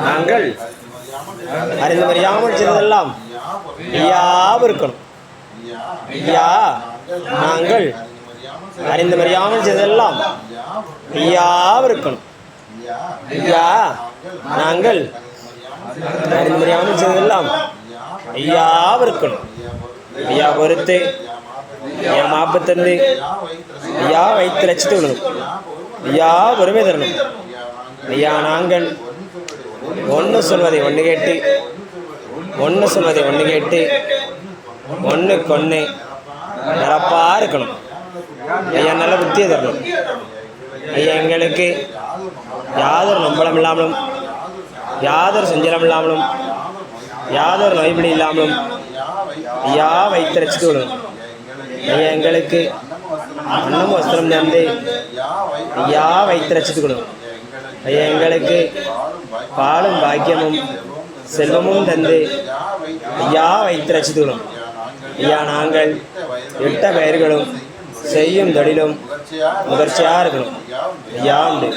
நாங்கள் அறிந்து அறியாமல் செய்ததெல்லாம் ஐயாவும் இருக்கணும். ஐயா நாங்கள் அறிந்து அறியாமல் செய்ததெல்லாம் ஐயாவும் இருக்கணும். ஐயா நாங்கள் அறிந்து அறியாமல் செய்ததெல்லாம் ஐயாவும் இருக்கணும். ஐயா பொறுத்து ஐயா மாப்பு தந்து ஐயா வைத்து ரசித்து விடணும். ஐயா பொறுமை தரணும். ஐயா நாங்கள் ஒன்று சொல்வதை ஒன்று கேட்டு ஒன்று சொல்வதை ஒன்று கேட்டு ஒன்றுக்கு ஒன்று நிரப்பாக இருக்கணும். ஐயா நல்ல புத்தியை தரணும். ஐயா எங்களுக்கு யாதொரு நம்பளம் இல்லாமலும் யாதொரு செஞ்சலம் இல்லாமலும் யாதொரு நோய்பிடி இல்லாமலும் ஐயா வைத்து ரசித்து விடணும். ஐயா எங்களுக்கு அன்னம் வஸ்திரம் தந்து ஐயா வைத்து ரசித்து விடணும். ஐயா எங்களுக்கு பாலும் பாக்கியமும் செல்வமும் தந்து ஐயா வைத்து ரசித்து விடணும். ஐயா நாங்கள் இட்ட பெயர்களும் செய்யும் தொழிலும் முதிர்ச்சியாக இருக்கணும். ஐயா உண்டு.